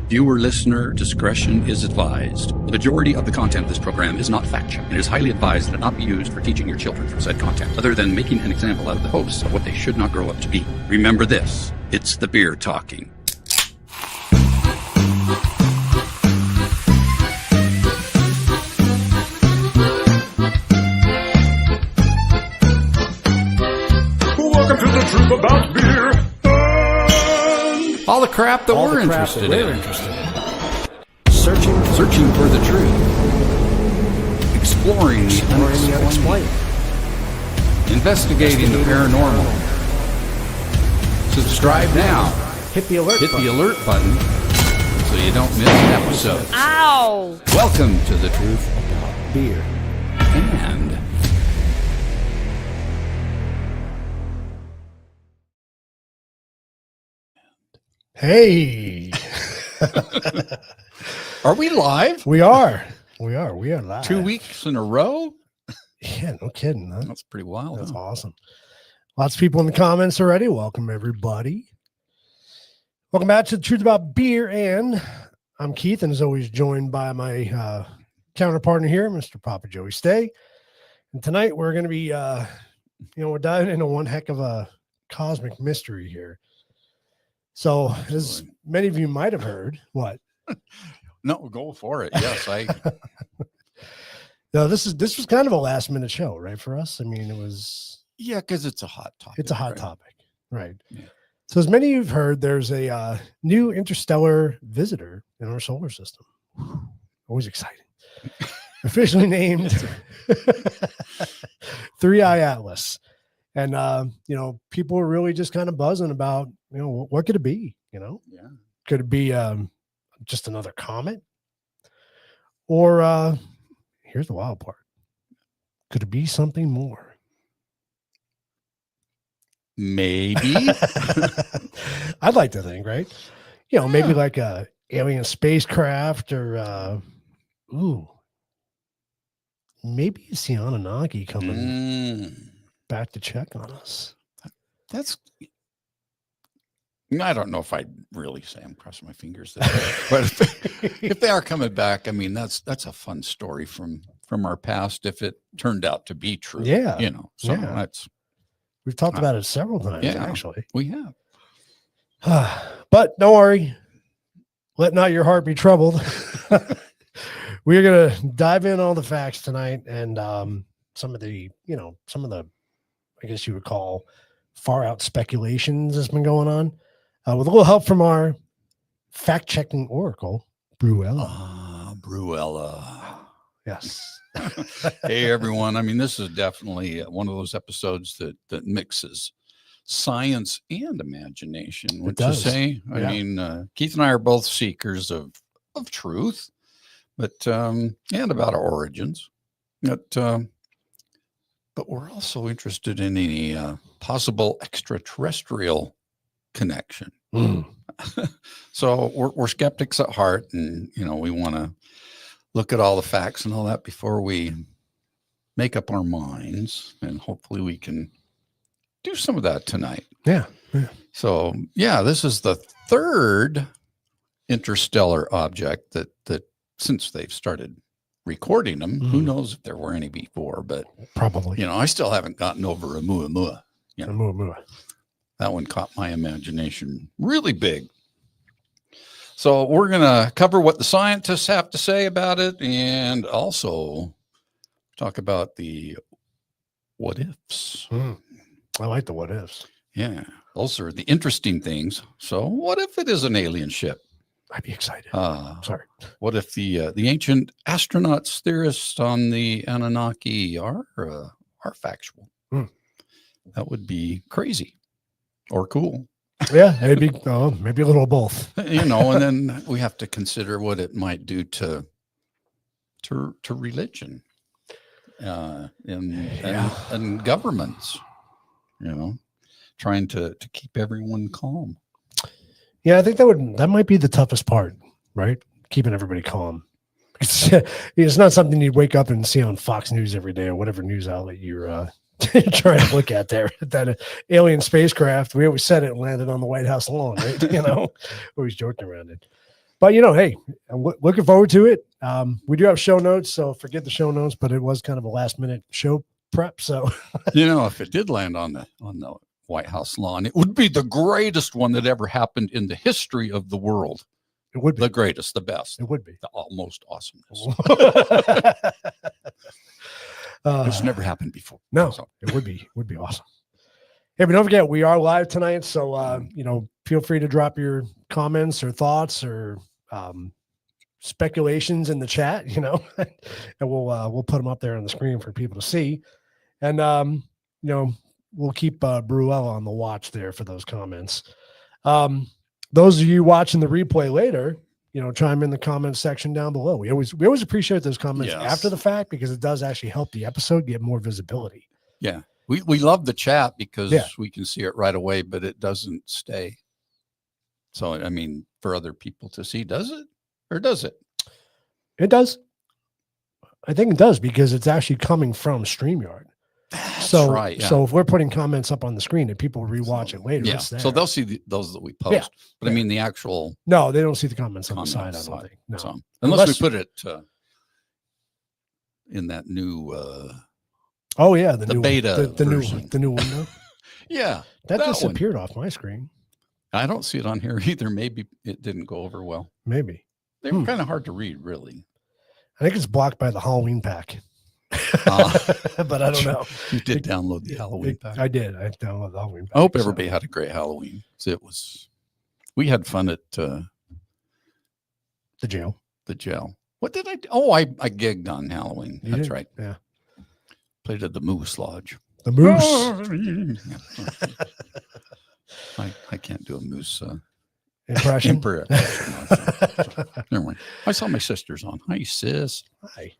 Viewer listener discretion is advised. The majority of the content of this program is not factual. It is highly advised that it not be used for teaching your children from said content, other than making an example out of the hosts of what they should not grow up to be. Remember this, it's the beer talking. Welcome to the truth about beer. All the crap that we're interested in. Searching for the truth. Exploring the unexplained. Investigating the paranormal. Subscribe now. Hit the alert button so you don't miss an episode. Ow! Welcome to the truth about beer. And Hey. are we live? We are live. 2 weeks in a row? Yeah, no kidding. Huh? That's pretty wild. That's awesome. Lots of people in the comments already. Welcome, everybody. Welcome back to the Truth About Beer. And I'm Keith, and as always, joined by my counterpartner here, Mr. Papa Joey Stay. And tonight we're going to be, we're diving into one heck of a cosmic mystery here. So, as many of you might have heard, what? No, go for it. Yes, No, this was kind of a last minute show, right? For us. I mean, it was. Yeah, because it's a hot topic. It's a hot topic, right? Yeah. So, as many of you have heard, there's a new interstellar visitor in our solar system. Always exciting. Officially named 3i Atlas. And, people are really just kind of buzzing about, what could it be? Yeah. Could it be just another comet? Or here's the wild part. Could it be something more? Maybe. I'd like to think, right? Maybe like a alien spacecraft or, maybe it's the Anunnaki coming back to check on us. I don't know if I'd really say I'm crossing my fingers there, but if they are coming back, I mean, that's a fun story from our past. If it turned out to be true, We've talked about it several times, actually. We have. But don't worry, let not your heart be troubled. We're gonna dive in all the facts tonight and some of the, I guess you would call far out speculations that's been going on. With a little help from our fact-checking oracle, Bruella. Bruella. Yes. Hey, everyone. I mean, this is definitely one of those episodes that mixes science and imagination. Would you say? I mean, Keith and I are both seekers of truth, but and about our origins. But we're also interested in any possible extraterrestrial connection. So we're skeptics at heart, and we want to look at all the facts and all that before we make up our minds, and hopefully we can do some of that tonight. So this is the third interstellar object that since they've started recording them, who knows if there were any before, but probably. I still haven't gotten over Oumuamua. Oumuamua. That one caught my imagination really big. So we're going to cover what the scientists have to say about it, and also talk about the what ifs. I like the what ifs. Yeah, those are the interesting things. So what if it is an alien ship? I'd be excited. Sorry. What if the ancient astronauts, theorists on the Anunnaki are factual? That would be crazy or cool. Yeah, maybe maybe a little of both. And then we have to consider what it might do to religion and governments. Trying to keep everyone calm. Yeah, I think that might be the toughest part, right? Keeping everybody calm. It's not something you'd wake up and see on Fox News every day or whatever news outlet you're trying to look at there. That alien spacecraft, we always said it landed on the White House lawn, right? Always joking around it. But hey, I'm looking forward to it. We do have show notes, so forget the show notes. But it was kind of a last minute show prep. So if it did land on the White House lawn, it would be the greatest one that ever happened in the history of the world. It would be the greatest, the best. It would be the most awesomeness. It's never happened before. No, so. It would be awesome. Hey, but don't forget, we are live tonight. So, feel free to drop your comments or thoughts or speculations in the chat, and we'll put them up there on the screen for people to see. And, we'll keep Bruella on the watch there for those comments. Those of you watching the replay later, chime in the comments section down below. We always appreciate those comments after the fact, because it does actually help the episode get more visibility. Yeah. We love the chat because we can see it right away, but it doesn't stay. So, I mean, for other people to see, does it? Or does it? It does. I think it does, because it's actually coming from StreamYard. That's right. Yeah. So if we're putting comments up on the screen and people rewatch it later, it's there. So they'll see those that we post. Yeah. But I mean, the actual. No, they don't see the comments on the side. I don't think. No. So, unless we put it in that new. The new beta, the new window. Yeah, that disappeared off my screen. I don't see it on here either. Maybe it didn't go over well. Maybe they were kind of hard to read, really. I think it's blocked by the Halloween pack. But I don't know. You did download the Halloween pack. I did. I downloaded the Halloween pack. I hope everybody had a great Halloween. We had fun at the jail. The jail. What did I do? Oh, I gigged on Halloween. That's right. Yeah. Played at the Moose Lodge. The Moose. I can't do a moose impression. So, never mind. I saw my sisters on. Hi, sis. Hi.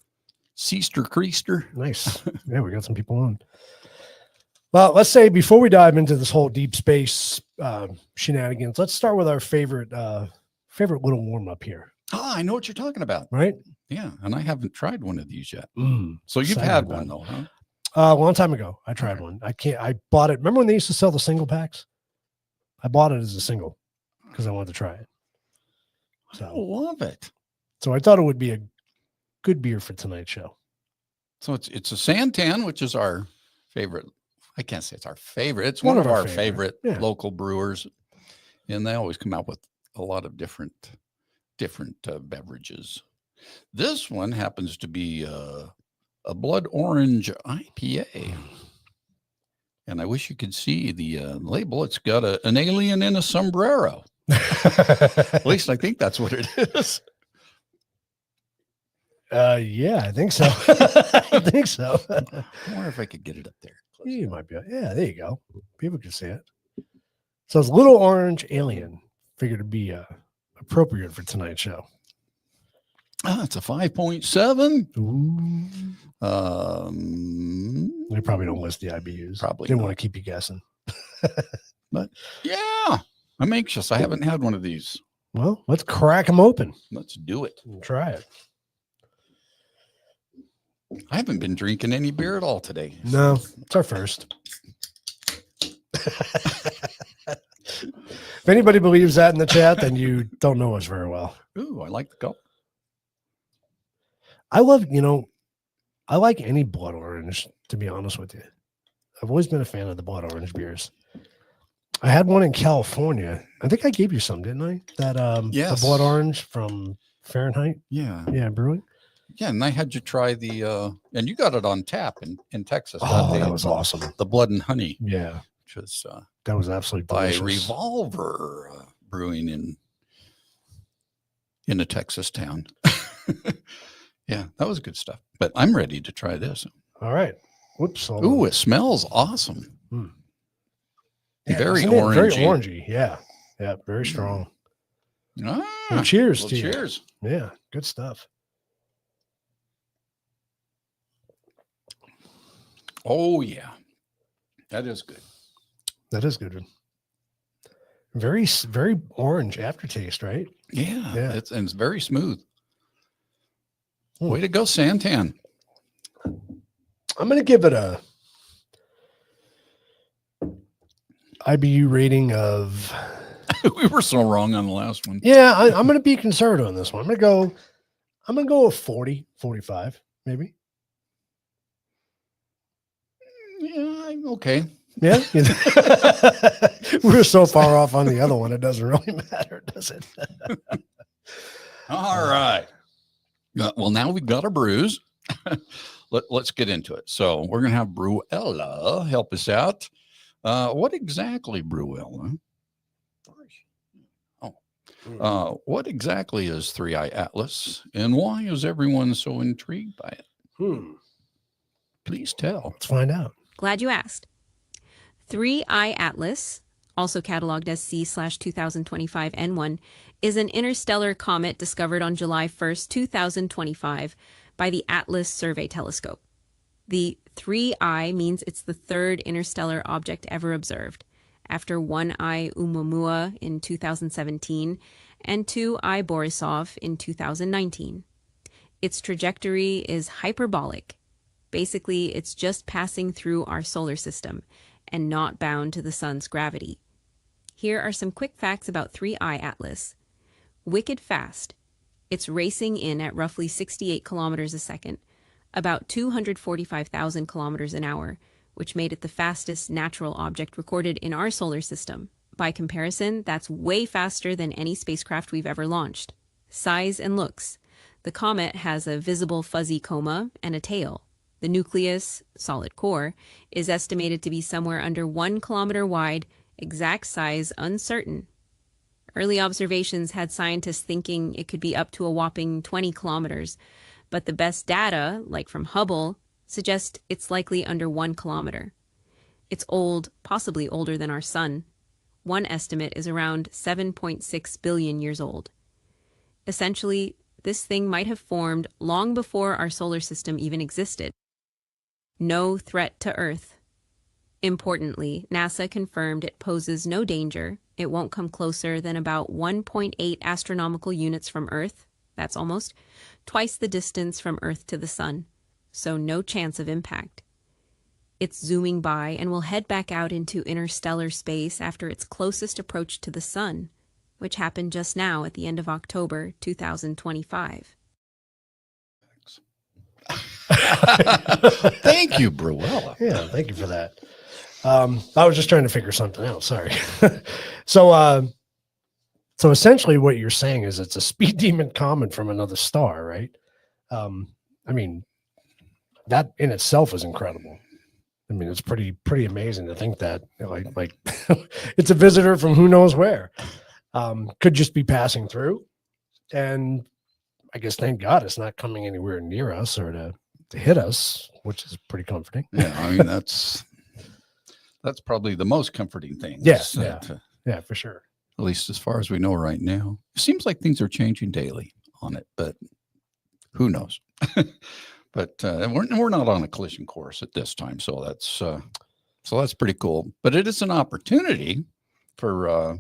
Seaster Creaster. Nice. Yeah, we got some people on. Well, let's say before we dive into this whole deep space shenanigans, let's start with our favorite little warm up here. Oh, I know what you're talking about. Right? Yeah, and I haven't tried one of these yet. So you've Excited had one though, huh? A long time ago, I tried one. I bought it. Remember when they used to sell the single packs? I bought it as a single because I wanted to try it. So I love it. So I thought it would be a good beer for tonight's show. So it's a Santan, which is our favorite. I can't say it's our favorite. It's one of our favorite local brewers, and they always come out with a lot of different beverages. This one happens to be a blood orange IPA. And I wish you could see the label. It's got an alien in a sombrero. At least I think that's what it is. Yeah, I think so. I think so. I wonder if I could get it up there. You might be. Yeah, there you go. People can see it. So it's Little Orange Alien. Figured to be appropriate for tonight's show. It's a 5.7. Ooh. They probably don't list the IBUs. Probably didn't want to keep you guessing. But yeah, I'm anxious. I haven't had one of these. Well, let's crack them open. Let's do it. And try it. I haven't been drinking any beer at all today. No, it's our first. If anybody believes that in the chat, then you don't know us very well. Ooh, I like the cup. I like any blood orange, to be honest with you. I've always been a fan of the blood orange beers. I had one in California. I think I gave you some, didn't I? That yes. The blood orange from Fahrenheit. Yeah. Yeah, brewing. Yeah, and I had you try the and you got it on tap in Texas. That was awesome. The blood and honey. Yeah. Which was that was absolutely by delicious. Revolver Brewing in a Texas town. Yeah, that was good stuff. But I'm ready to try this. All right. Whoops. Ooh, it smells awesome. Yeah, very orangey. Very orangey. Yeah. Yeah. Very strong. Well, cheers to you. Cheers. Yeah. Good stuff. Oh, yeah. That is good. That is good. Very, very orange aftertaste, right? Yeah. It's very smooth. Way to go, Santan. I'm going to give it a IBU rating of We were so wrong on the last one. Yeah, I'm going to be conservative on this one. I'm going to go with 40, 45, maybe. Yeah, okay. Yeah. We're so far off on the other one, it doesn't really matter, does it? All right. Well, now we've got a bruise. Let's get into it. So we're going to have Bruella help us out. What exactly, Bruella? What exactly is 3-Eye Atlas, and why is everyone so intrigued by it? Please tell. Let's find out. Glad you asked. 3-Eye Atlas, also cataloged as C/2025 N1, is an interstellar comet discovered on July 1st, 2025 by the Atlas Survey Telescope. The 3-Eye means it's the third interstellar object ever observed, after 1-Eye Oumuamua in 2017 and 2-Eye Borisov in 2019. Its trajectory is hyperbolic. Basically, it's just passing through our solar system and not bound to the sun's gravity. Here are some quick facts about 3-Eye Atlas. Wicked fast. It's racing in at roughly 68 kilometers a second, about 245,000 kilometers an hour, which made it the fastest natural object recorded in our solar system. By comparison, that's way faster than any spacecraft we've ever launched. Size and looks. The comet has a visible fuzzy coma and a tail. The nucleus, solid core, is estimated to be somewhere under 1 kilometer wide, exact size uncertain. Early observations had scientists thinking it could be up to a whopping 20 kilometers, but the best data, like from Hubble, suggest it's likely under 1 kilometer. It's old, possibly older than our sun. One estimate is around 7.6 billion years old. Essentially, this thing might have formed long before our solar system even existed. No threat to Earth. Importantly, NASA confirmed it poses no danger. It won't come closer than about 1.8 astronomical units from Earth. That's almost twice the distance from Earth to the sun. So no chance of impact. It's zooming by and will head back out into interstellar space after its closest approach to the sun, which happened just now at the end of October 2025. Thank you, Bruella. Yeah, thank you for that. I was just trying to figure something out. Sorry. So essentially what you're saying is it's a speed demon comet from another star, right? I mean, that in itself is incredible. I mean, it's pretty amazing to think that like it's a visitor from who knows where. Could just be passing through. And I guess thank God it's not coming anywhere near us or to hit us, which is pretty comforting. Yeah, I mean that's probably the most comforting thing. Yes, yeah, for sure. At least as far as we know right now. It seems like things are changing daily on it, but who knows? But we're not on a collision course at this time, so that's pretty cool. But it is an opportunity for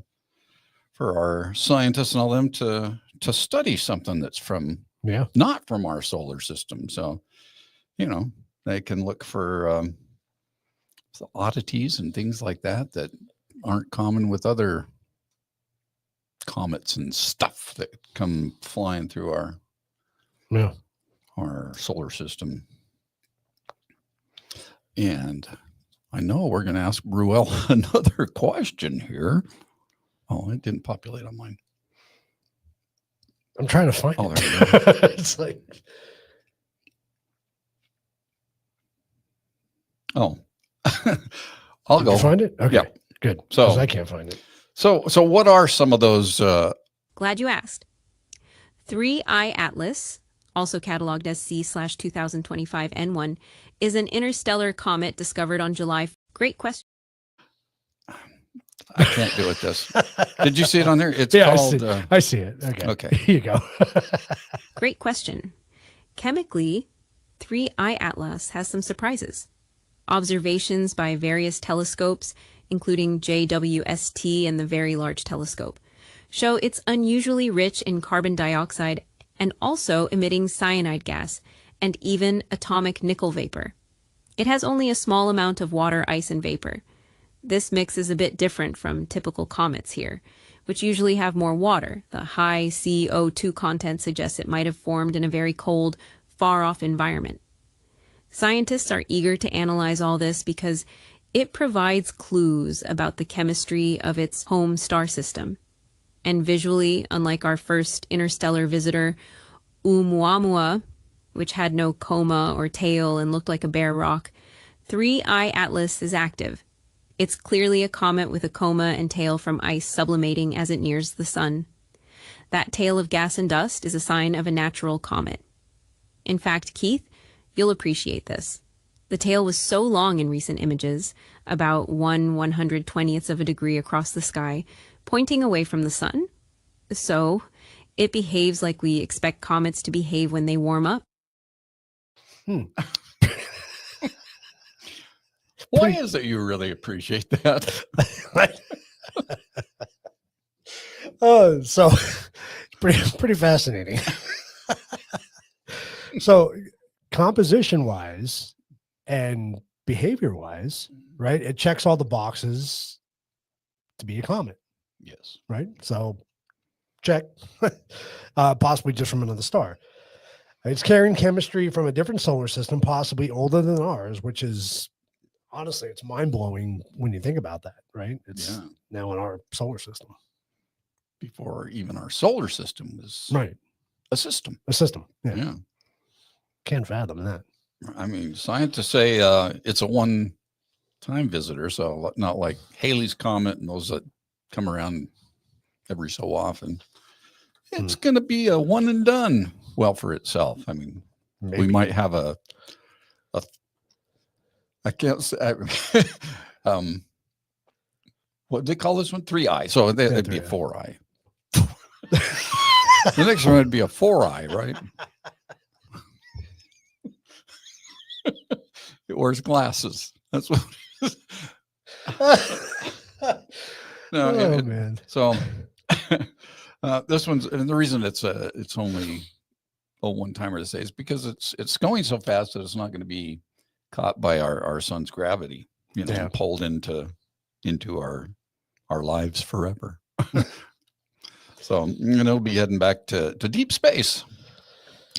our scientists and all them to study something that's not from our solar system. So, they can look for oddities and things like that aren't common with other comets and stuff that come flying through our solar system. And I know we're going to ask Bruella another question here. Oh, it didn't populate on mine. I'm trying to find it. There we go. It's like, I'll go find it. Okay, yeah. Good. So I can't find it. So what are some of those? Glad you asked. 3-Eye Atlas, also cataloged as C/2025 N1, is an interstellar comet discovered on July. Great question. I can't do it. Did you see it on there? It's called. I see it. Okay. Here you go. Great question. Chemically, 3-Eye Atlas has some surprises. Observations by various telescopes, including JWST and the Very Large Telescope, show it's unusually rich in carbon dioxide and also emitting cyanide gas and even atomic nickel vapor. It has only a small amount of water, ice, and vapor. This mix is a bit different from typical comets here, which usually have more water. The high CO2 content suggests it might have formed in a very cold, far-off environment. Scientists are eager to analyze all this because it provides clues about the chemistry of its home star system. And visually, unlike our first interstellar visitor, Oumuamua, which had no coma or tail and looked like a bare rock, 3I Atlas is active. It's clearly a comet with a coma and tail from ice sublimating as it nears the sun. That tail of gas and dust is a sign of a natural comet. In fact, Keith, you'll appreciate this. The tail was so long in recent images, about 1/120th of a degree across the sky, pointing away from the sun. So, it behaves like we expect comets to behave when they warm up. Why is it you really appreciate that? Oh, so pretty fascinating. So, composition wise and behavior wise, right? It checks all the boxes to be a comet, Yes. right? So, check. Possibly just from another star. It's carrying chemistry from a different solar system, possibly older than ours, which is honestly, it's mind blowing when you think about that, right? It's now in our solar system. Before even our solar system was Right. a system. A system. Yeah. Yeah. Can't fathom that. I mean, scientists say it's a one-time visitor, so not like Halley's Comet and those that come around every so often. It's going to be a one and done. Well, for itself. I mean, we might have a I can't say, what do they call this one? 3I. So it'd be a 4I. The next one would be a 4I, right? It wears glasses. That's what. No, man. So this one's, and the reason it's only a one-timer to say is because it's going so fast that it's not going to be caught by our sun's gravity, and pulled into our lives forever. So it'll be heading back to deep space,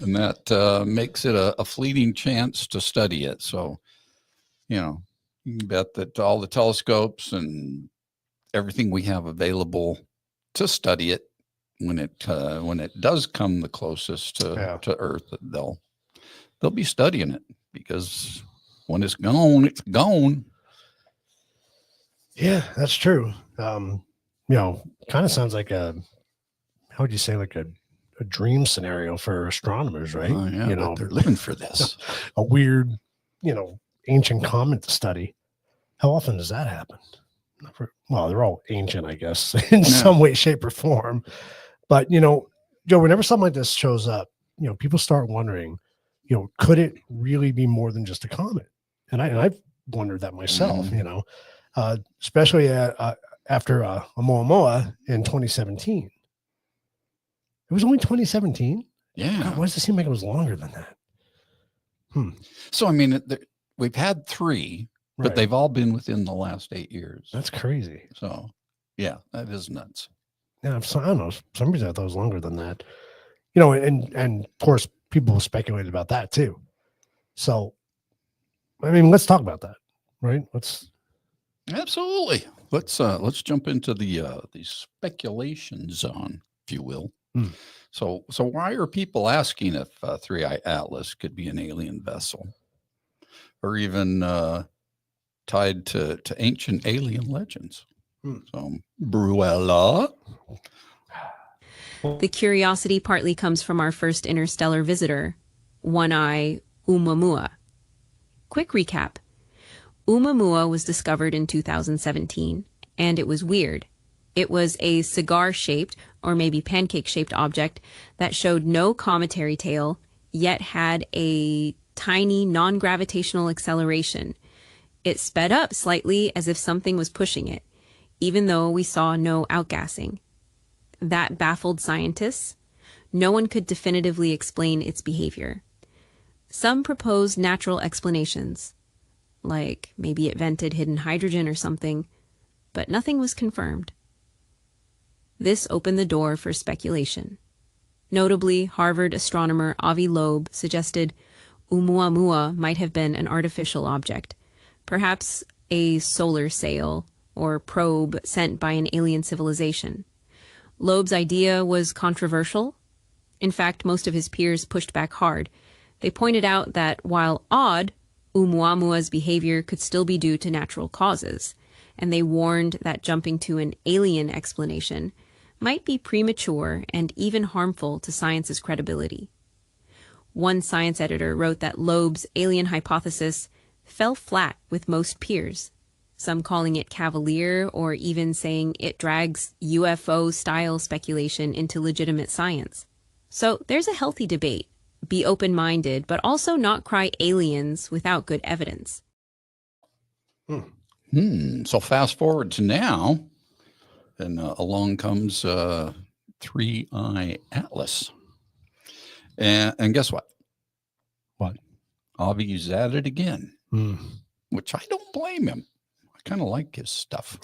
and that makes it a fleeting chance to study it. So, you can bet that all the telescopes and everything we have available to study it, when it does come the closest to Earth, they'll be studying it, because when it's gone, it's gone. Yeah, that's true. Kind of sounds like how would you say, like a dream scenario for astronomers, right? But they're living for this. A weird, ancient comet to study. How often does that happen? Well, they're all ancient, I guess, in some way, shape, or form. But, Joe, whenever something like this shows up, people start wondering, could it really be more than just a comet? And I've wondered that myself, especially after Oumuamua in 2017. It was only 2017? Yeah. God, why does it seem like it was longer than that? So, I mean, we've had 3, but they've all been within the last 8 years. That's crazy. So, yeah, that is nuts. Yeah, I don't know. For some reason I thought it was longer than that. And of course, people speculated about that too. So, I mean, let's talk about that, right? Absolutely. Let's jump into the speculation zone, if you will. So why are people asking if 3I Atlas could be an alien vessel, or even tied to ancient alien legends? So, Bruella. The curiosity partly comes from our first interstellar visitor, 1I Oumuamua. Quick recap. Oumuamua was discovered in 2017, and it was weird. It was a cigar-shaped, or maybe pancake-shaped object that showed no cometary tail, yet had a tiny non-gravitational acceleration. It sped up slightly as if something was pushing it, even though we saw no outgassing. That baffled scientists. No one could definitively explain its behavior. Some proposed natural explanations, like maybe it vented hidden hydrogen or something, but nothing was confirmed. This opened the door for speculation. Notably, Harvard astronomer Avi Loeb suggested Oumuamua might have been an artificial object, perhaps a solar sail or probe sent by an alien civilization. Loeb's idea was controversial. In fact, most of his peers pushed back hard. They pointed out that while odd, Oumuamua's behavior could still be due to natural causes, and they warned that jumping to an alien explanation might be premature and even harmful to science's credibility. One science editor wrote that Loeb's alien hypothesis fell flat with most peers, some calling it cavalier or even saying it drags UFO-style speculation into legitimate science. So there's a healthy debate. Be open-minded, but also not cry aliens without good evidence. So fast forward to now, and along comes 3I Atlas. And guess what? What? Avi's at it again, which I don't blame him. I kind of like his stuff.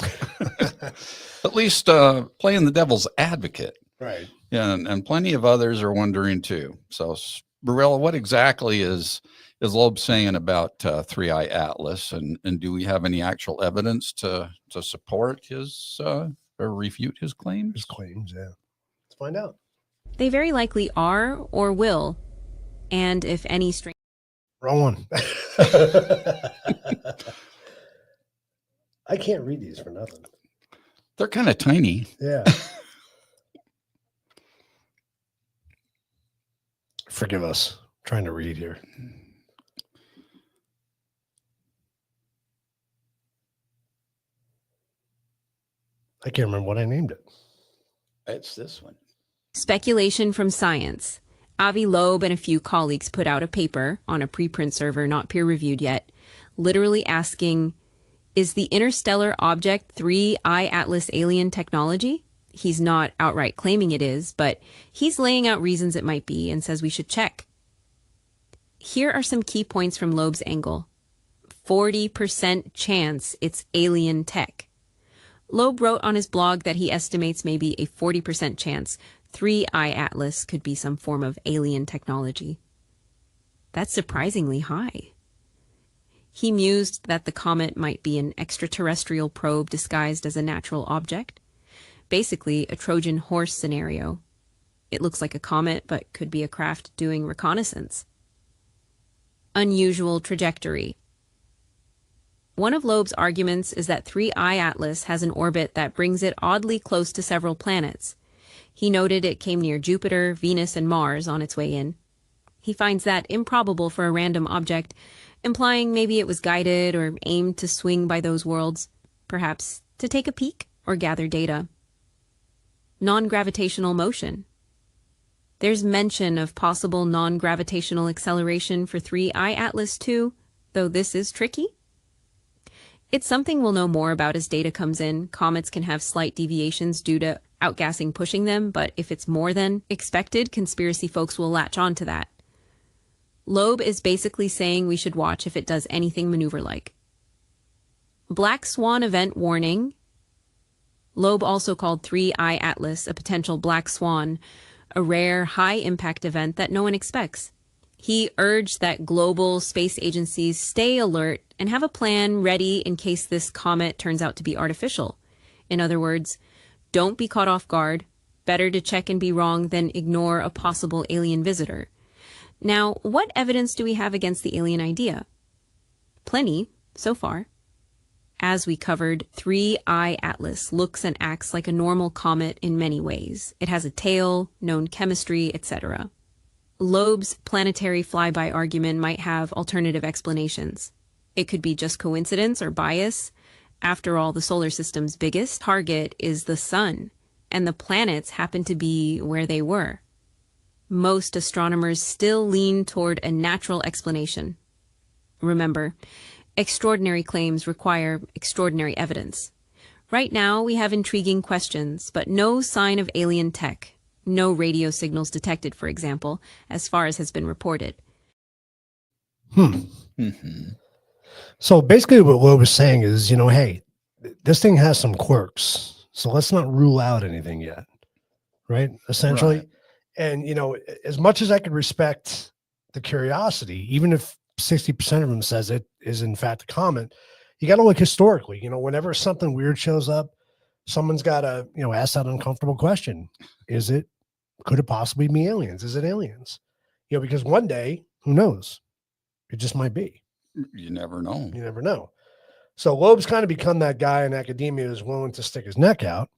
At least playing the devil's advocate. Right. Yeah, and plenty of others are wondering too. So, Barella, what exactly is Loeb saying about 3I Atlas, and do we have any actual evidence to support his or refute his claims? His claims, yeah. Let's find out. They very likely are or will, and if any string. Wrong one. I can't read these for nothing. They're kind of tiny. Yeah. Forgive us. I'm trying to read here. I can't remember what I named it. It's this one. Speculation from science. Avi Loeb and a few colleagues put out a paper on a preprint server not peer-reviewed yet, literally asking, is the interstellar object 3I Atlas alien technology? He's not outright claiming it is, but he's laying out reasons it might be and says we should check. Here are some key points from Loeb's angle. 40% chance it's alien tech. Loeb wrote on his blog that he estimates maybe a 40% chance 3I Atlas could be some form of alien technology. That's surprisingly high. He mused that the comet might be an extraterrestrial probe disguised as a natural object. Basically, a Trojan horse scenario. It looks like a comet, but could be a craft doing reconnaissance. Unusual trajectory. One of Loeb's arguments is that 3I Atlas has an orbit that brings it oddly close to several planets. He noted it came near Jupiter, Venus, and Mars on its way in. He finds that improbable for a random object, implying maybe it was guided or aimed to swing by those worlds, perhaps to take a peek or gather data. Non-gravitational motion. There's mention of possible non-gravitational acceleration for 3I Atlas too, though this is tricky. It's something we'll know more about as data comes in. Comets can have slight deviations due to outgassing pushing them, but if it's more than expected, conspiracy folks will latch on to that. Loeb is basically saying we should watch if it does anything maneuver-like. Black Swan event warning. Loeb also called 3I Atlas a potential black swan, a rare, high-impact event that no one expects. He urged that global space agencies stay alert and have a plan ready in case this comet turns out to be artificial. In other words, don't be caught off guard. Better to check and be wrong than ignore a possible alien visitor. Now, what evidence do we have against the alien idea? Plenty, so far. As we covered, 3I Atlas looks and acts like a normal comet in many ways. It has a tail, known chemistry, etc. Loeb's planetary flyby argument might have alternative explanations. It could be just coincidence or bias. After all, the solar system's biggest target is the sun, and the planets happen to be where they were. Most astronomers still lean toward a natural explanation. Remember, extraordinary claims require extraordinary evidence. Right now, we have intriguing questions, but no sign of alien tech. No radio signals detected, for example, as far as has been reported. So basically what Will was saying is, hey, this thing has some quirks. So let's not rule out anything yet. Right. Essentially. Right. And, as much as I could respect the curiosity, even if 60% of them says it is in fact a comet, you got to look historically. Whenever something weird shows up, someone's got to, ask that uncomfortable question. Could it possibly be aliens? Is it aliens? Because one day, who knows? It just might be. You never know. You never know. So Loeb's kind of become that guy in academia who's willing to stick his neck out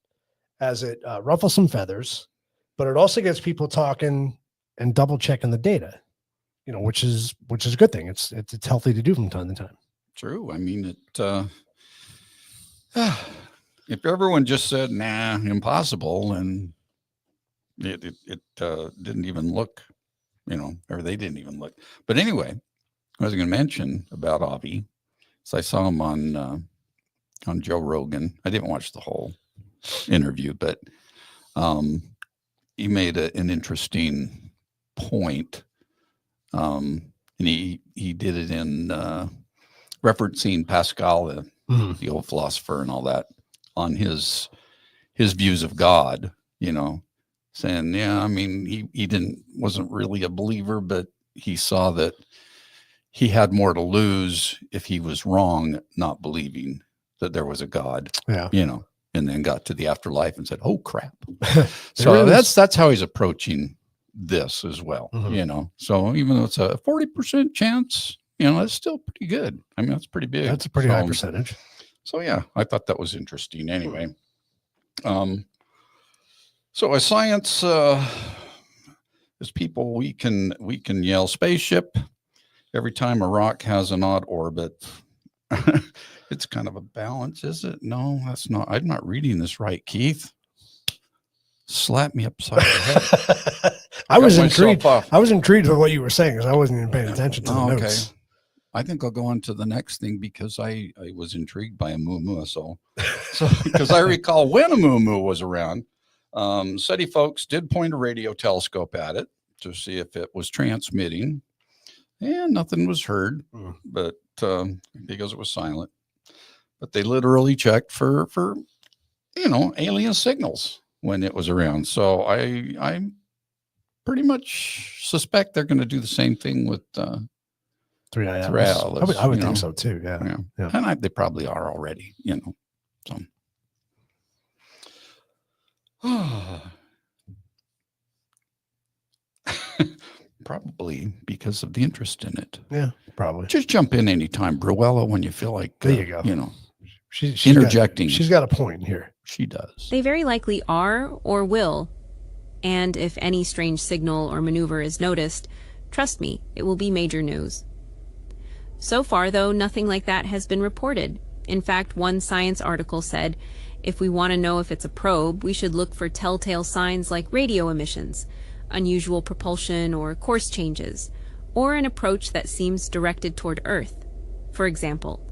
as it ruffles some feathers, but it also gets people talking and double checking the data, which is a good thing. It's healthy to do from time to time. True. I mean, if everyone just said, nah, impossible, and it didn't even look, or they didn't even look. But anyway, I was going to mention about Avi. So I saw him on Joe Rogan. I didn't watch the whole interview, but he made an interesting point. And he did it in referencing Pascal, the old philosopher and all that, on his views of God, saying, yeah, I mean, he wasn't really a believer, but he saw that he had more to lose if he was wrong, not believing that there was a God, and then got to the afterlife and said, oh crap. So that's how he's approaching this as well, so even though it's a 40% chance, that's still pretty good. I mean, that's pretty big. That's a pretty high percentage. So yeah, I thought that was interesting anyway. So as science, as people, we can yell spaceship every time a rock has an odd orbit. It's kind of a balance, is it? No, that's not. I'm not reading this right, Keith. Slap me upside the head. I was intrigued. I was intrigued with what you were saying because I wasn't even paying attention to the notes. I think I'll go on to the next thing because I was intrigued by a muumua. So because I recall when a muumua was around, SETI folks did point a radio telescope at it to see if it was transmitting, and nothing was heard, but because it was silent. But they literally checked for alien signals when it was around. So I pretty much suspect they're going to do the same thing with Three-Eye Atlas. I would think so too. Yeah. And they probably are already, so. Probably because of the interest in it. Yeah, probably. Just jump in anytime, Bruella, when you feel like, there you go. She's interjecting. She's got a point here. She does. They very likely are or will. And if any strange signal or maneuver is noticed, trust me, it will be major news. So far, though, nothing like that has been reported. In fact, one science article said, if we want to know if it's a probe, we should look for telltale signs like radio emissions, unusual propulsion or course changes, or an approach that seems directed toward Earth. For example,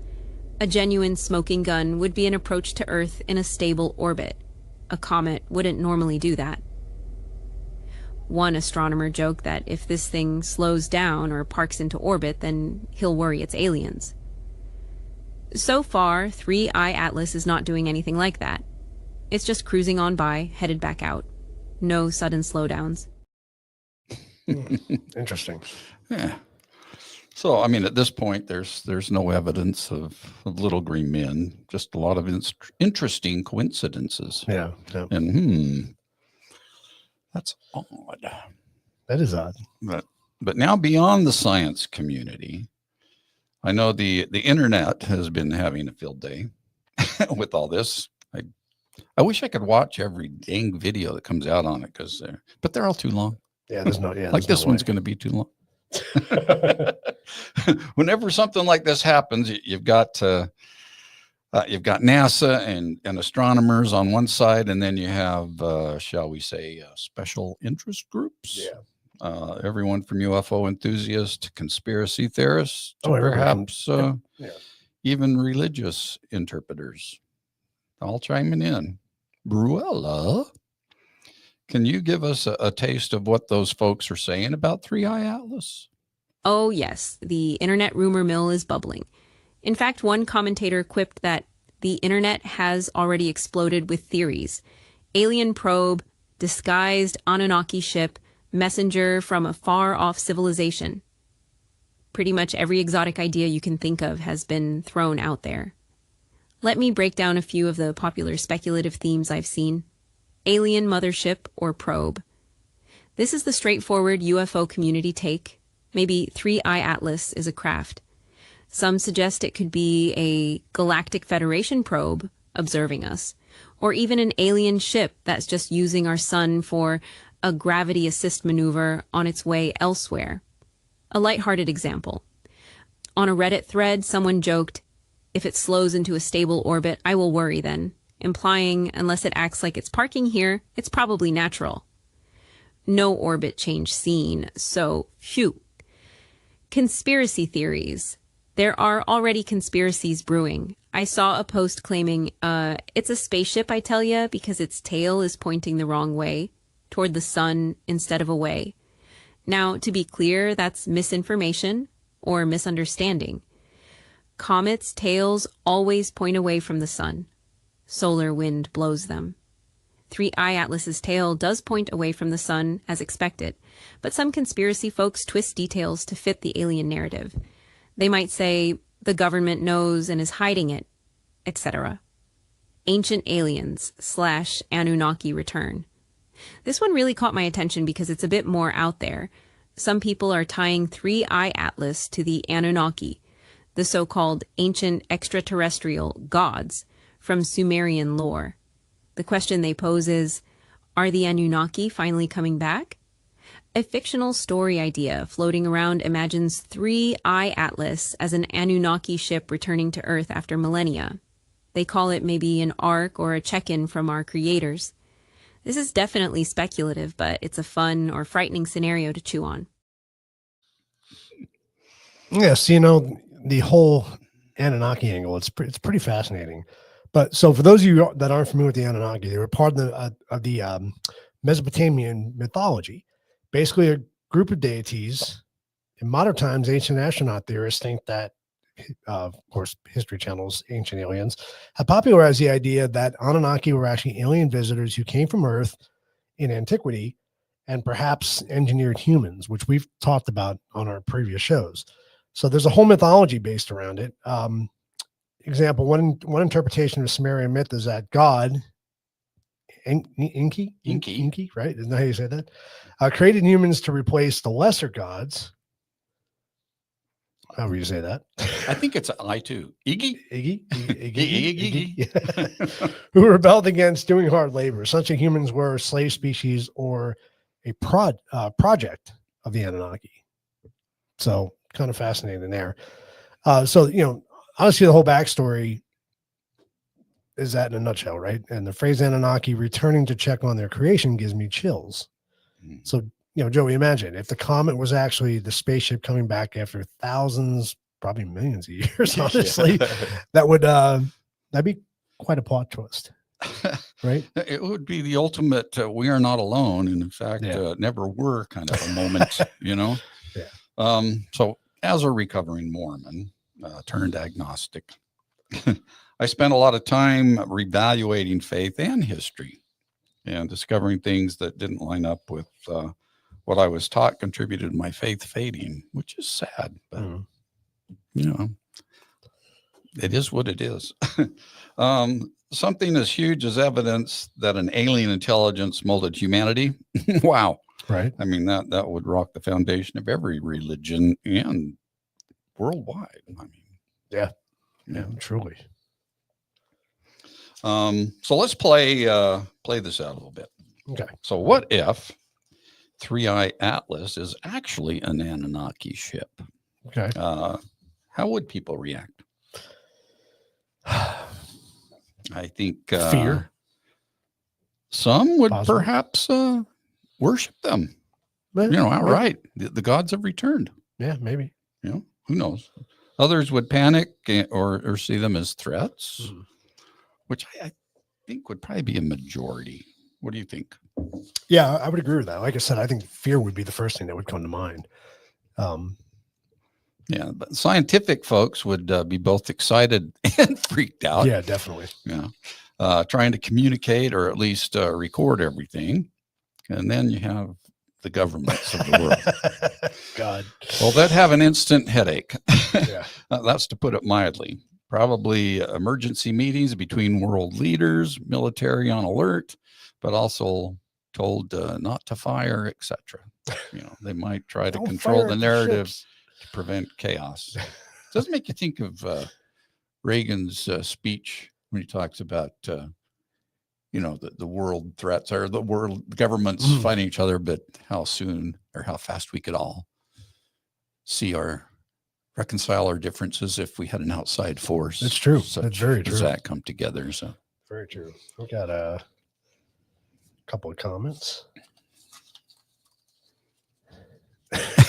a genuine smoking gun would be an approach to Earth in a stable orbit. A comet wouldn't normally do that. One astronomer joked that if this thing slows down or parks into orbit, then he'll worry it's aliens. So far, 3-Eye Atlas is not doing anything like that. It's just cruising on by, headed back out. No sudden slowdowns. Interesting. Yeah. So, I mean, at this point, there's no evidence of little green men, just a lot of interesting coincidences. Yeah. And that's odd. That is odd. But now beyond the science community, I know the internet has been having a field day with all this. I wish I could watch every dang video that comes out on it but they're all too long. Yeah, there's no. Yeah, like this one's going to be too long. Whenever something like this happens, you've got NASA and astronomers on one side, and then you have, shall we say, special interest groups. Yeah. Everyone from UFO enthusiasts to conspiracy theorists to perhaps even religious interpreters, all chiming in. Bruella, can you give us a taste of what those folks are saying about 3-Eye Atlas? Oh, yes. The internet rumor mill is bubbling. In fact, one commentator quipped that the internet has already exploded with theories. Alien probe, disguised Anunnaki ship, messenger from a far-off civilization. Pretty much every exotic idea you can think of has been thrown out there. Let me break down a few of the popular speculative themes I've seen. Alien mothership or probe. This is the straightforward UFO community take. Maybe 3I Atlas is a craft. Some suggest it could be a Galactic Federation probe observing us, or even an alien ship that's just using our sun for a gravity assist maneuver on its way elsewhere. A lighthearted example. On a Reddit thread, someone joked, "If it slows into a stable orbit, I will worry then," implying unless it acts like it's parking here, it's probably natural. No orbit change seen, so phew. Conspiracy theories. There are already conspiracies brewing. I saw a post claiming, it's a spaceship, I tell ya, because its tail is pointing the wrong way, toward the sun instead of away. Now, to be clear, that's misinformation or misunderstanding. Comets' tails always point away from the sun. Solar wind blows them. 3I Atlas's tail does point away from the sun, as expected, but some conspiracy folks twist details to fit the alien narrative. They might say, the government knows and is hiding it, etc. Ancient aliens / Anunnaki return. This one really caught my attention because it's a bit more out there. Some people are tying 3I Atlas to the Anunnaki, the so-called ancient extraterrestrial gods from Sumerian lore. The question they pose is, are the Anunnaki finally coming back? A fictional story idea floating around imagines 3I Atlas as an Anunnaki ship returning to Earth after millennia. They call it maybe an ark or a check-in from our creators. This is definitely speculative, but it's a fun or frightening scenario to chew on. Yes, the whole Anunnaki angle, it's pretty fascinating. But so for those of you that aren't familiar with the Anunnaki, they were part of the Mesopotamian mythology. Basically, a group of deities. In modern times, ancient astronaut theorists think that, of course, History Channel's Ancient Aliens have popularized the idea that Anunnaki were actually alien visitors who came from Earth in antiquity and perhaps engineered humans, which we've talked about on our previous shows. So there's a whole mythology based around it. Example, one interpretation of Sumerian myth is that God, Inki, right? Isn't that how you say that? Created humans to replace the lesser gods. However you say that. I think it's I too. Iggy. Yeah. Who rebelled against doing hard labor. Essentially, humans were a slave species or a project of the Anunnaki. So kind of fascinating there. Honestly, the whole backstory is that in a nutshell, right? And the phrase Anunnaki returning to check on their creation gives me chills. So, Joey, imagine if the comet was actually the spaceship coming back after thousands, probably millions of years, honestly, that'd be quite a plot twist, right? It would be the ultimate, we are not alone. And in fact, never were kind of a moment, Yeah. So as a recovering Mormon, turned agnostic, I spent a lot of time reevaluating faith and history and discovering things that didn't line up with what I was taught, contributed to my faith fading, which is sad, but it is what it is. Something as huge as evidence that an alien intelligence molded humanity. Wow. Right. I mean, that would rock the foundation of every religion and worldwide. I mean, yeah, truly. So let's play this out a little bit. Okay. So what if 3I Atlas is actually an Anunnaki ship? Okay. How would people react? I think fear. Some would Possibly. perhaps worship them. Outright. The gods have returned. Yeah, maybe. Who knows? Others would panic or see them as threats, which I think would probably be a majority. What do you think? Yeah, I would agree with that. Like I said, I think fear would be the first thing that would come to mind. Yeah, but scientific folks would be both excited and freaked out. Yeah, definitely. Yeah, trying to communicate or at least record everything. And then you have the governments of the world. God. Well, they'd have an instant headache. Yeah. That's to put it mildly. Probably emergency meetings between world leaders, military on alert, but also told not to fire, etc. They might try to control the narrative to prevent chaos. Doesn't make you think of Reagan's speech when he talks about the world threats or the world governments fighting each other, but how soon or how fast we could all reconcile our differences if we had an outside force. That's true. That's very true. Does that come together? So very true. We got a couple of comments.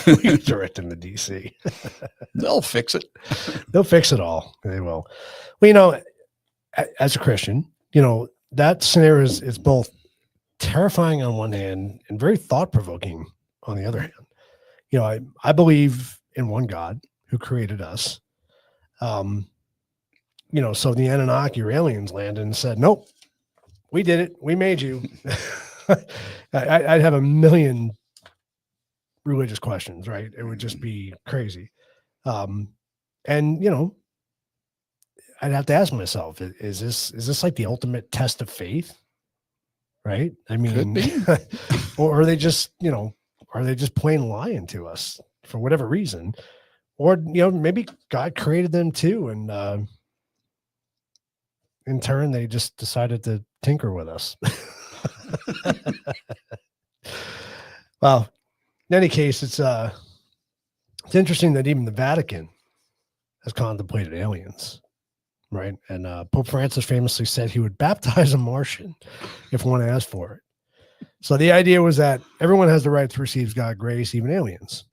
We direct them to DC. They'll fix it. They'll fix it all. They will. Well, as a Christian, that scenario is both terrifying on one hand and very thought-provoking on the other hand. I believe in one God who created us. So the Anunnaki or aliens landed and said, nope, we did it. We made you. I'd have a million religious questions, right? It would just be crazy. I'd have to ask myself, is this like the ultimate test of faith? Right? I mean, could be. Or are they just plain lying to us for whatever reason? Or, maybe God created them too. And in turn, they just decided to tinker with us. Well, in any case, it's interesting that even the Vatican has contemplated aliens. Right. And Pope Francis famously said he would baptize a Martian if one asked for it. So the idea was that everyone has the right to receive God's grace, even aliens.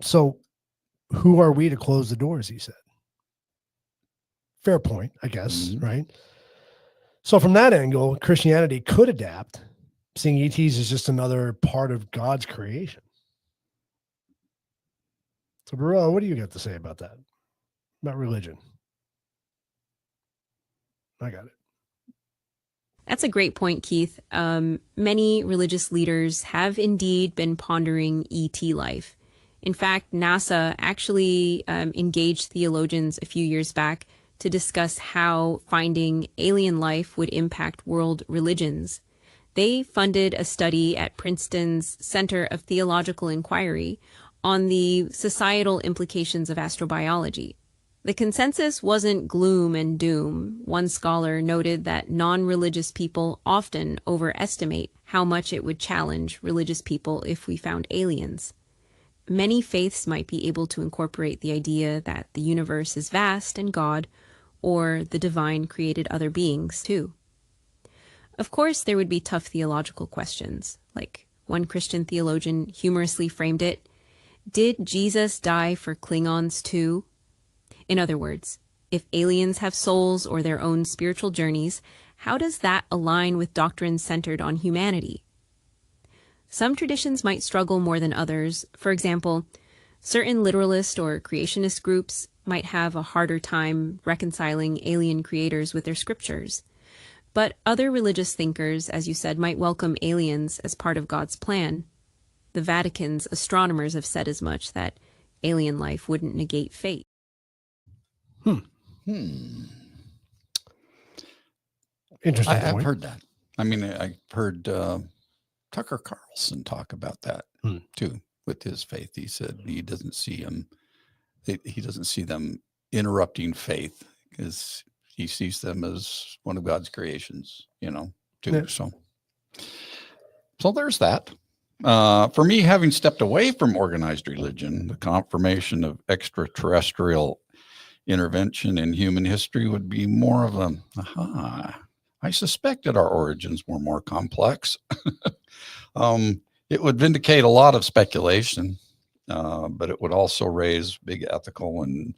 So who are we to close the doors, he said. Fair point, I guess, right? So from that angle, Christianity could adapt, seeing ETs as just another part of God's creation. So, Burrell, what do you got to say about that? About religion? I got it. That's a great point, Keith. Many religious leaders have indeed been pondering ET life. In fact, NASA actually engaged theologians a few years back to discuss how finding alien life would impact world religions. They funded a study at Princeton's Center of Theological Inquiry on the societal implications of astrobiology. The consensus wasn't gloom and doom. One scholar noted that non-religious people often overestimate how much it would challenge religious people if we found aliens. Many faiths might be able to incorporate the idea that the universe is vast and God, or the divine created other beings too. Of course, there would be tough theological questions, like one Christian theologian humorously framed it, did Jesus die for Klingons too? In other words, if aliens have souls or their own spiritual journeys, how does that align with doctrines centered on humanity? Some traditions might struggle more than others. For example, certain literalist or creationist groups might have a harder time reconciling alien creators with their scriptures. But other religious thinkers, as you said, might welcome aliens as part of God's plan. The Vatican's astronomers have said as much, that alien life wouldn't negate fate. Interesting. I've heard that. I mean, I heard Tucker Carlson talk about that too with his faith. He said he doesn't see he doesn't see them interrupting faith because he sees them as one of God's creations, too. Yeah. So there's that. For me, having stepped away from organized religion, the confirmation of extraterrestrial intervention in human history would be more of I suspected our origins were more complex. It would vindicate a lot of speculation, but it would also raise big ethical and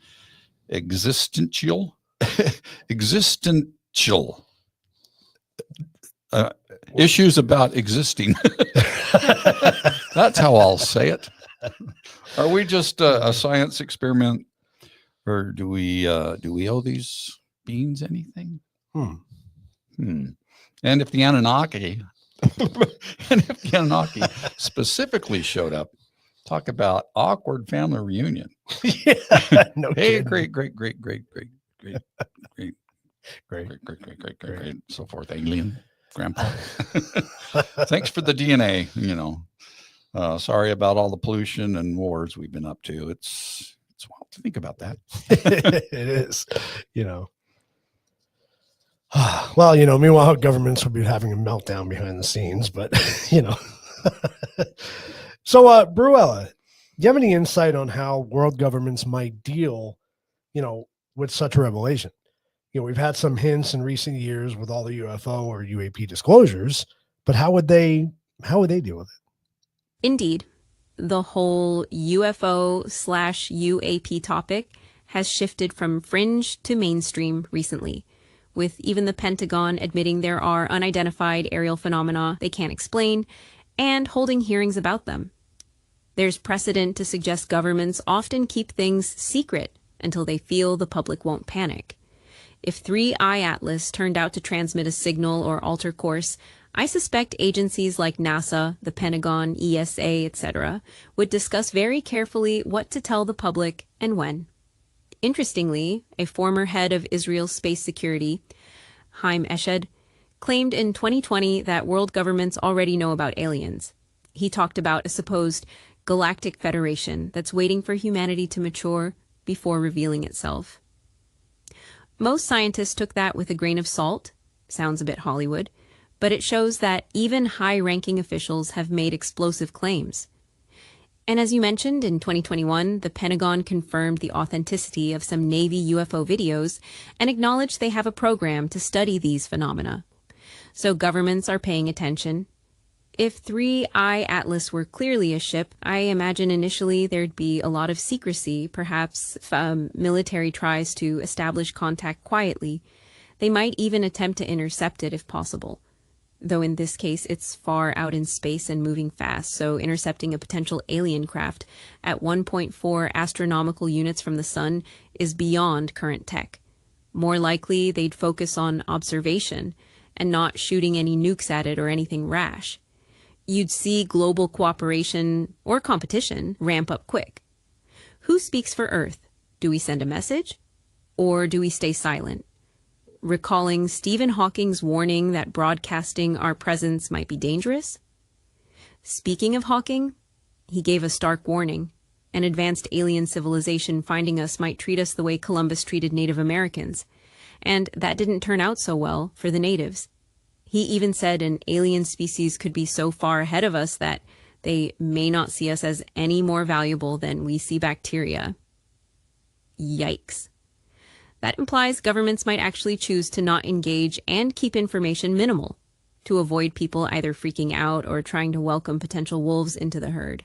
existential issues about existing. That's how I'll say it. Are we just a science experiment, or do we owe these beings anything? And if the Anunnaki, specifically showed up, talk about awkward family reunion. Yeah, no Hey, kidding. great, so forth. Alien grandpa. Thanks for the DNA. Sorry about all the pollution and wars we've been up to. It's wild to think about that. It is, Well, meanwhile, governments will be having a meltdown behind the scenes, but So, Bruella, do you have any insight on how world governments might deal, with such a revelation? We've had some hints in recent years with all the UFO or UAP disclosures, but how would they deal with it? Indeed, the whole UFO/UAP topic has shifted from fringe to mainstream recently, with even the Pentagon admitting there are unidentified aerial phenomena they can't explain and holding hearings about them. There's precedent to suggest governments often keep things secret until they feel the public won't panic. If 3I Atlas turned out to transmit a signal or alter course, I suspect agencies like NASA, the Pentagon, ESA, etc., would discuss very carefully what to tell the public and when. Interestingly, a former head of Israel's space security, Haim Eshed, claimed in 2020 that world governments already know about aliens. He talked about a supposed galactic federation that's waiting for humanity to mature before revealing itself. Most scientists took that with a grain of salt. Sounds a bit Hollywood, but it shows that even high-ranking officials have made explosive claims. And as you mentioned, in 2021, the Pentagon confirmed the authenticity of some Navy UFO videos and acknowledged they have a program to study these phenomena. So governments are paying attention. If 3I Atlas were clearly a ship, I imagine initially there'd be a lot of secrecy. Perhaps if military tries to establish contact quietly, they might even attempt to intercept it if possible. Though in this case, it's far out in space and moving fast, so intercepting a potential alien craft at 1.4 astronomical units from the sun is beyond current tech. More likely, they'd focus on observation and not shooting any nukes at it or anything rash. You'd see global cooperation or competition ramp up quick. Who speaks for Earth? Do we send a message? Or do we stay silent? Recalling Stephen Hawking's warning that broadcasting our presence might be dangerous? Speaking of Hawking, he gave a stark warning. An advanced alien civilization finding us might treat us the way Columbus treated Native Americans. And that didn't turn out so well for the natives. He even said an alien species could be so far ahead of us that they may not see us as any more valuable than we see bacteria. Yikes. That implies governments might actually choose to not engage and keep information minimal, to avoid people either freaking out or trying to welcome potential wolves into the herd.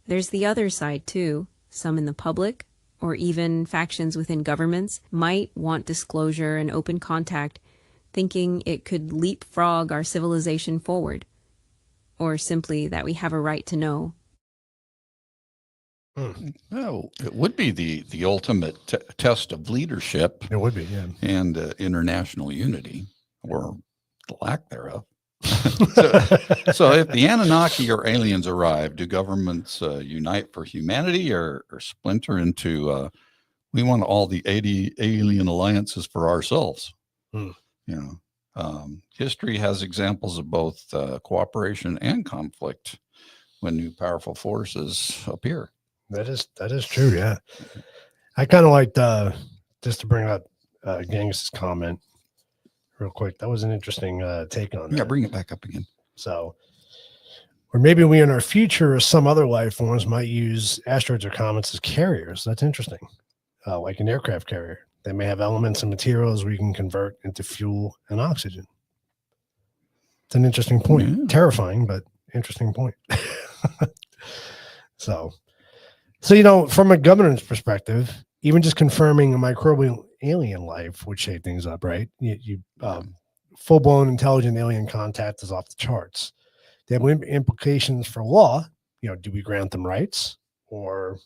There's the other side too. Some in the public, or even factions within governments, might want disclosure and open contact, thinking it could leapfrog our civilization forward, or simply that we have a right to know. Well, it would be the ultimate test of leadership. It would be, yeah. And international unity, or the lack thereof. So if the Anunnaki or aliens arrive, do governments unite for humanity or splinter into we want all the 80 alien alliances for ourselves? History has examples of both cooperation and conflict when new powerful forces appear. That is true. Yeah. I kind of liked, just to bring up Gangus's comment real quick. That was an interesting take on that. Yeah, bring it back up again. So, or maybe we in our future or some other life forms might use asteroids or comets as carriers. That's interesting. Like an aircraft carrier. They may have elements and materials we can convert into fuel and oxygen. It's an interesting point. Yeah. Terrifying, but interesting point. So, from a governance perspective, even just confirming a microbial alien life would shake things up, right? Full-blown intelligent alien contact is off the charts. They have implications for law. Do we grant them rights? or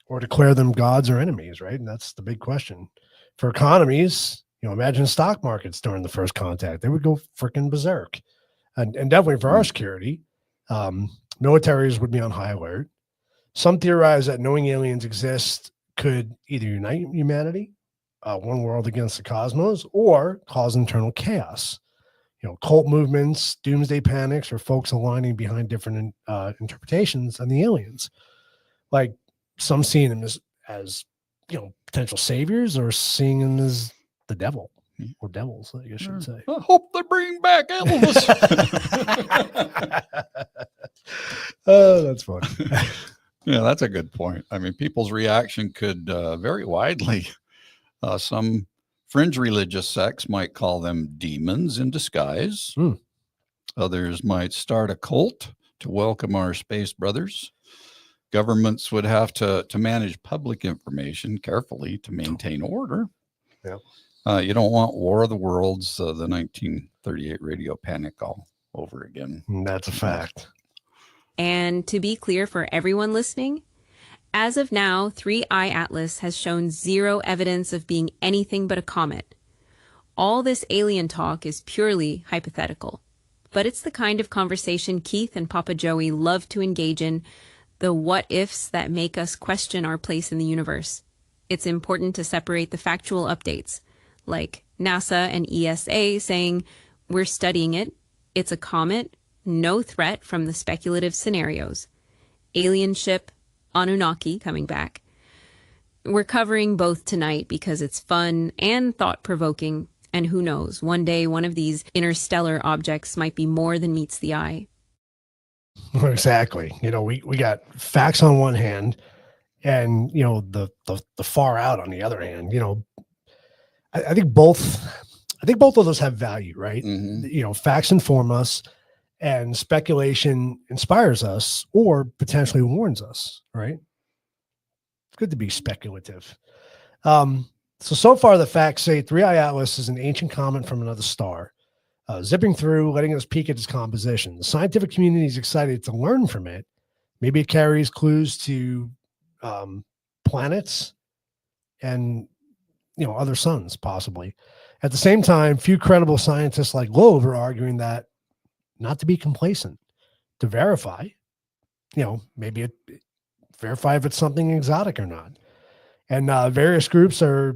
or declare them gods or enemies, right? And that's the big question. For economies, imagine stock markets during the first contact. They would go freaking berserk. And definitely for our security, militaries would be on high alert. Some theorize that knowing aliens exist could either unite humanity, one world against the cosmos, or cause internal chaos. Cult movements, doomsday panics, or folks aligning behind different interpretations on the aliens. Like some seeing them as potential saviors, or seeing them as the devil or devils, I guess you should say. I hope they bring back Elvis. Oh, that's funny. Yeah, that's a good point. I mean, people's reaction could vary widely. Some fringe religious sects might call them demons in disguise. Others might start a cult to welcome our space brothers. Governments would have to manage public information carefully to maintain order. Yeah. You don't want War of the Worlds, the 1938 radio panic all over again. That's a fact. And to be clear for everyone listening, as of now, 3I Atlas has shown zero evidence of being anything but a comet. All this alien talk is purely hypothetical, but it's the kind of conversation Keith and Papa Joey love to engage in, the what-ifs that make us question our place in the universe. It's important to separate the factual updates, like NASA and ESA saying, we're studying it, it's a comet, no threat from the speculative scenarios. Alien ship, Anunnaki coming back. We're covering both tonight because it's fun and thought-provoking, and who knows, one day one of these interstellar objects might be more than meets the eye. Exactly. We got facts on one hand, and the far out on the other hand. I think both of those have value, right? Mm-hmm. Facts inform us, and speculation inspires us or potentially warns us, right? It's good to be speculative. So far the facts say 3I Atlas is an ancient comet from another star, zipping through, letting us peek at its composition. The scientific community is excited to learn from it. Maybe it carries clues to planets and other suns, possibly. At the same time, few credible scientists like Loeb are arguing that not to be complacent, to verify, maybe verify if it's something exotic or not. And various groups are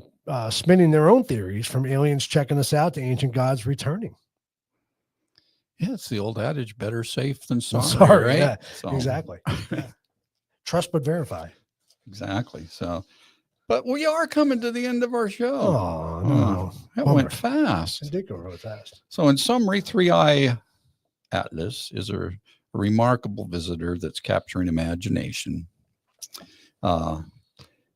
spinning their own theories, from aliens checking us out to ancient gods returning. Yeah, it's the old adage, better safe than sorry, right? Yeah, exactly. Yeah. Trust but verify. Exactly. So, but we are coming to the end of our show. Oh, no. That went fast. It did go really fast. So in summary, 3I Atlas is a remarkable visitor that's capturing imagination.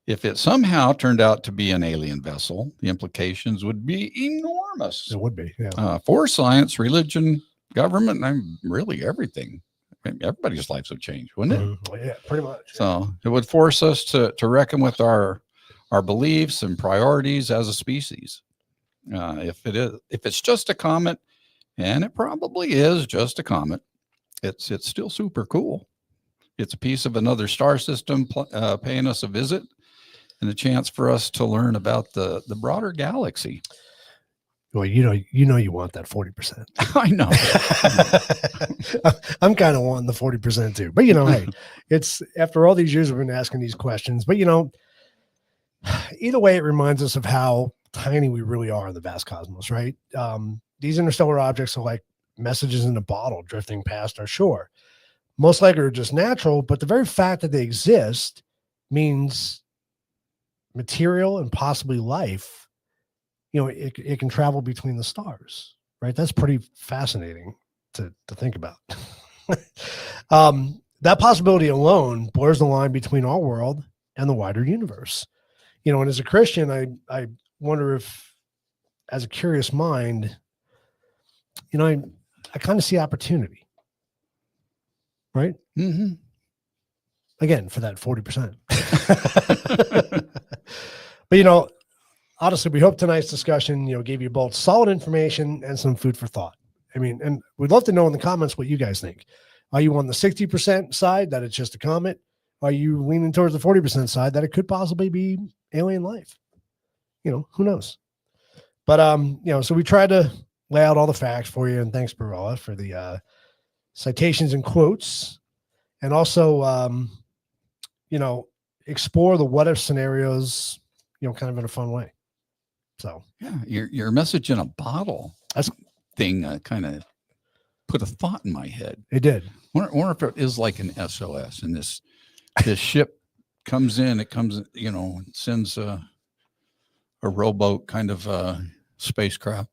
If it somehow turned out to be an alien vessel, the implications would be enormous. It would be, yeah. For science, religion, government, and really everything. Everybody's lives would change, wouldn't it? Yeah, pretty much. So it would force us to reckon with our beliefs and priorities as a species. If it's just a comet, and it probably is just a comet, it's still super cool. It's a piece of another star system paying us a visit, and a chance for us to learn about the broader galaxy. Well, you want that 40%. I know. I'm kind of wanting the 40% too. But hey, it's after all these years we've been asking these questions. But either way, it reminds us of how tiny we really are in the vast cosmos, right? These interstellar objects are like messages in a bottle drifting past our shore. Most likely are just natural, but the very fact that they exist means material and possibly life, it can travel between the stars, right? That's pretty fascinating to think about. That possibility alone blurs the line between our world and the wider universe. And as a Christian, I wonder if, as a curious mind, I kind of see opportunity, right? Mm-hmm. Again, for that 40%. But, honestly, we hope tonight's discussion, gave you both solid information and some food for thought. I mean, and we'd love to know in the comments what you guys think. Are you on the 60% side that it's just a comet? Are you leaning towards the 40% side that it could possibly be alien life? Who knows? But so we tried to lay out all the facts for you, and thanks, Barala, for the citations and quotes, and also explore the what if scenarios, kind of in a fun way. So yeah, your message in a bottle thing kind of put a thought in my head. It did. Wonder if it is like an SOS, and this ship comes in. It comes, sends a rowboat kind of spacecraft.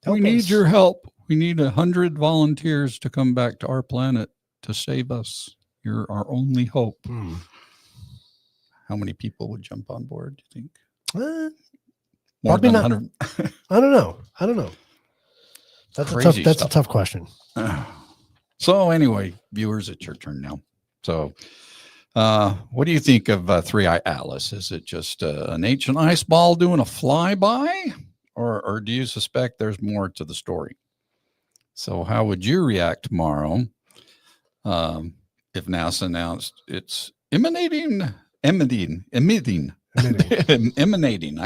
We need your help. We need 100 volunteers to come back to our planet to save us. You're our only hope. How many people would jump on board, do you think? More than 100? I don't know. That's a tough question. So anyway, viewers, it's your turn now. So what do you think of Three-Eye Atlas? Is it just an ancient ice ball doing a flyby? Or do you suspect there's more to the story? So how would you react tomorrow if NASA announced it's emanating. I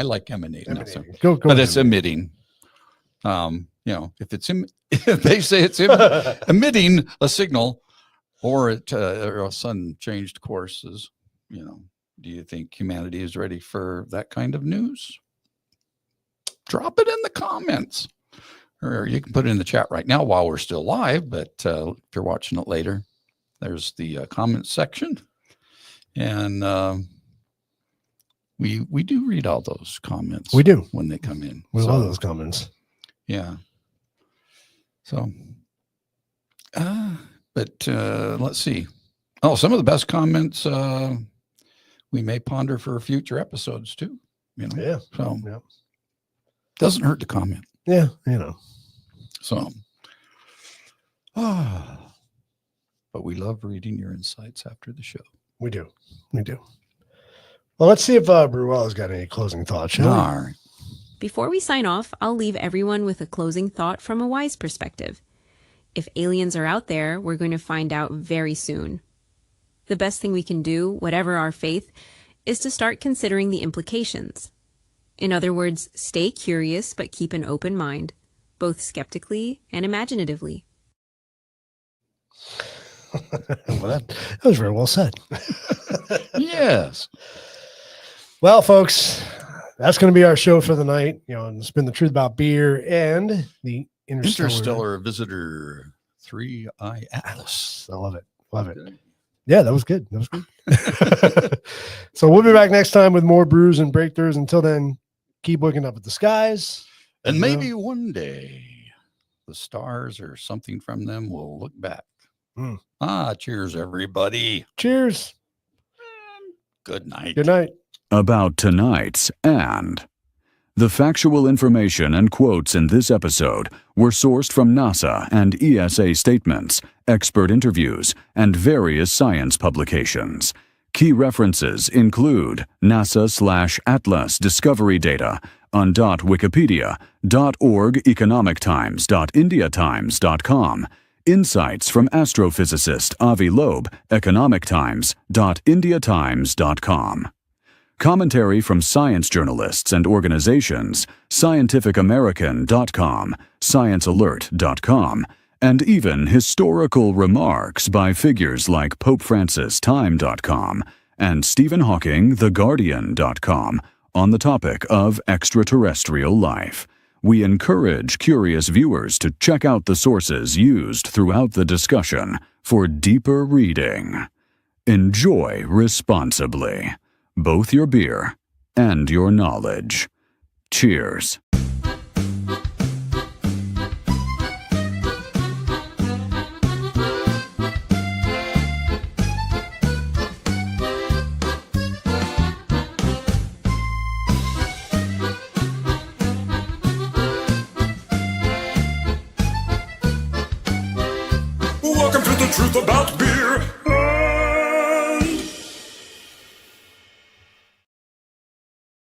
like emanating. But it's emitting. If it's if they say it's emitting a signal, or a sun changed courses, do you think humanity is ready for that kind of news? Drop it in the comments, or you can put it in the chat right now while we're still live. But if you're watching it later, there's the comment section, and we do read all those comments. We do when they come in. We love those comments. Yeah. So, but let's see. Oh, some of the best comments we may ponder for future episodes too. Yeah. So doesn't hurt to comment. Yeah. So, but we love reading your insights after the show. We do. Well, let's see if Bruella's got any closing thoughts. All right. Before we sign off, I'll leave everyone with a closing thought from a wise perspective. If aliens are out there, we're going to find out very soon. The best thing we can do, whatever our faith, is to start considering the implications. In other words, stay curious but keep an open mind, both skeptically and imaginatively. Well, that was very well said. Yes. Well, folks, that's going to be our show for the night. It's been the Truth About Beer and the Interstellar Visitor 3-Eye Atlas. I love it. Yeah, that was good. So we'll be back next time with more brews and breakthroughs. Until then, keep looking up at the skies. And maybe one day the stars or something from them will look back. Cheers, everybody. Cheers. Good night. Good night. About tonight's and. The factual information and quotes in this episode were sourced from NASA and ESA statements, expert interviews, and various science publications. Key references include NASA/Atlas discovery data on .wikipedia, .org, economictimes.indiatimes.com, insights from astrophysicist Avi Loeb, economictimes.indiatimes.com. Commentary from science journalists and organizations, scientificamerican.com, sciencealert.com, and even historical remarks by figures like Pope Francis Time.com and Stephen Hawking TheGuardian.com on the topic of extraterrestrial life. We encourage curious viewers to check out the sources used throughout the discussion for deeper reading. Enjoy responsibly, both your beer and your knowledge. Cheers. Welcome to the Truth About Beer.